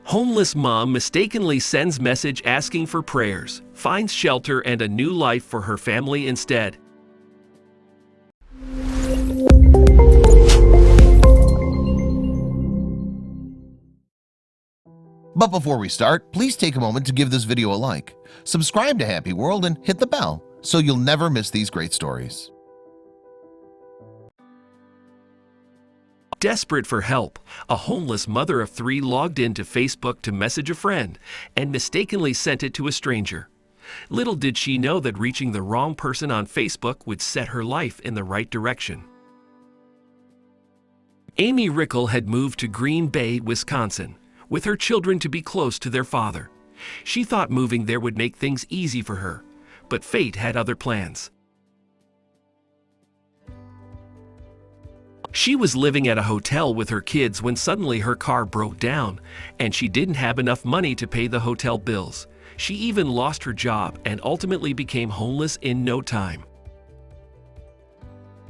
Homeless mom mistakenly sends message asking for prayers, finds shelter and a new life for her family instead. But before we start, please take a moment to give this video a like, subscribe to Happy World, and hit the bell so you'll never miss these great stories. Desperate for help, a homeless mother of 3 logged into Facebook to message a friend and mistakenly sent it to a stranger. Little did she know that reaching the wrong person on Facebook would set her life in the right direction. Amy Rickle had moved to Green Bay, Wisconsin, with her children to be close to their father. She thought moving there would make things easy for her, but fate had other plans. She was living at a hotel with her kids when suddenly her car broke down, and she didn't have enough money to pay the hotel bills. She even lost her job and ultimately became homeless in no time.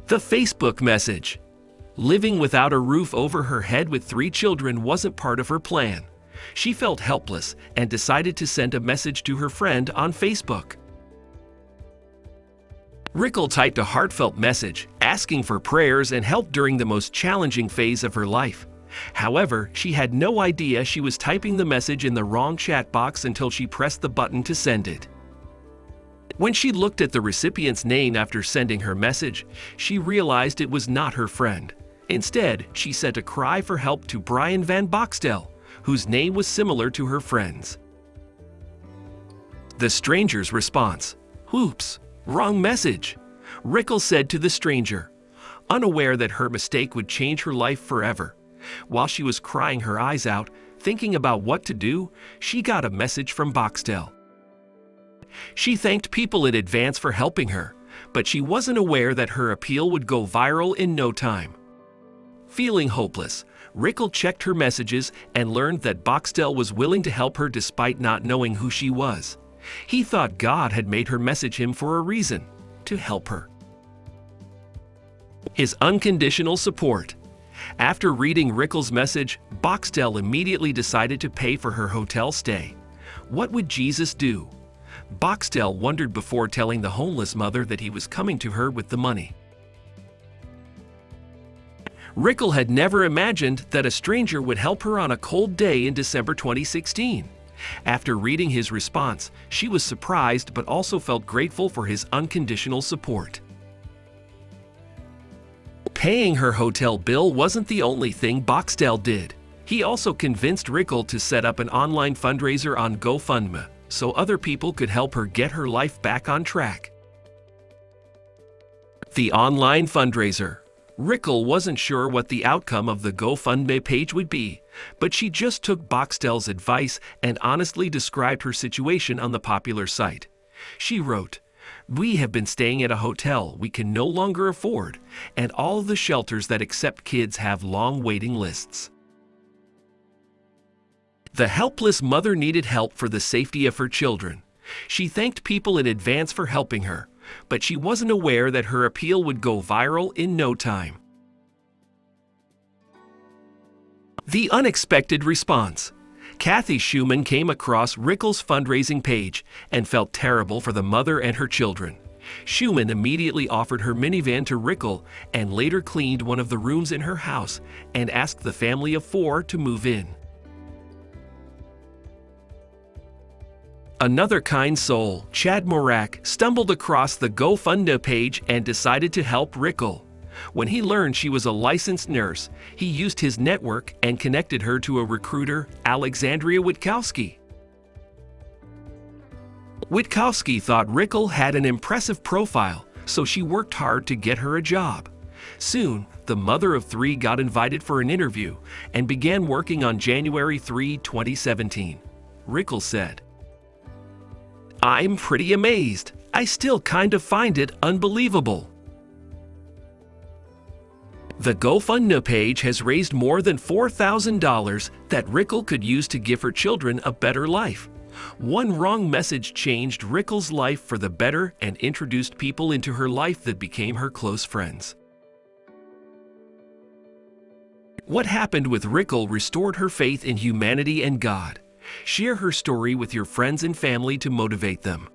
The Facebook message. Living without a roof over her head with 3 children wasn't part of her plan. She felt helpless and decided to send a message to her friend on Facebook. Rickle typed a heartfelt message asking for prayers and help during the most challenging phase of her life. However, she had no idea she was typing the message in the wrong chat box until she pressed the button to send it. When she looked at the recipient's name after sending her message, she realized it was not her friend. Instead, she sent a cry for help to Brian Van Boxtel, whose name was similar to her friend's. The stranger's response. Oops, wrong message, Rickle said to the stranger, unaware that her mistake would change her life forever. While she was crying her eyes out, thinking about what to do, she got a message from Boxtel. She thanked people in advance for helping her, but she wasn't aware that her appeal would go viral in no time. Feeling hopeless, Rickle checked her messages and learned that Boxtel was willing to help her despite not knowing who she was. He thought God had made her message him for a reason, to help her. His unconditional support. After reading Rickle's message, Boxtel immediately decided to pay for her hotel stay. What would Jesus do? Boxtel wondered before telling the homeless mother that he was coming to her with the money. Rickle had never imagined that a stranger would help her on a cold day in December 2016. After reading his response, she was surprised but also felt grateful for his unconditional support. Paying her hotel bill wasn't the only thing Boxtel did. He also convinced Rickle to set up an online fundraiser on GoFundMe so other people could help her get her life back on track. The online fundraiser. Rickle wasn't sure what the outcome of the GoFundMe page would be, but she just took Boxtel's advice and honestly described her situation on the popular site. She wrote, "We have been staying at a hotel we can no longer afford, and all of the shelters that accept kids have long waiting lists." The helpless mother needed help for the safety of her children. She thanked people in advance for helping her, but she wasn't aware that her appeal would go viral in no time. The unexpected response. Kathy Schumann came across Rickle's fundraising page and felt terrible for the mother and her children. Schumann immediately offered her minivan to Rickle and later cleaned one of the rooms in her house and asked the family of 4 to move in. Another kind soul, Chad Morak, stumbled across the GoFundMe page and decided to help Rickle. When he learned she was a licensed nurse, he used his network and connected her to a recruiter, Alexandria Witkowski. Witkowski thought Rickle had an impressive profile, so she worked hard to get her a job. Soon, the mother of 3 got invited for an interview and began working on January 3, 2017. Rickle said, "I'm pretty amazed. I still kind of find it unbelievable." The GoFundMe page has raised more than $4,000 that Rickle could use to give her children a better life. One wrong message changed Rickle's life for the better and introduced people into her life that became her close friends. What happened with Rickle restored her faith in humanity and God. Share her story with your friends and family to motivate them.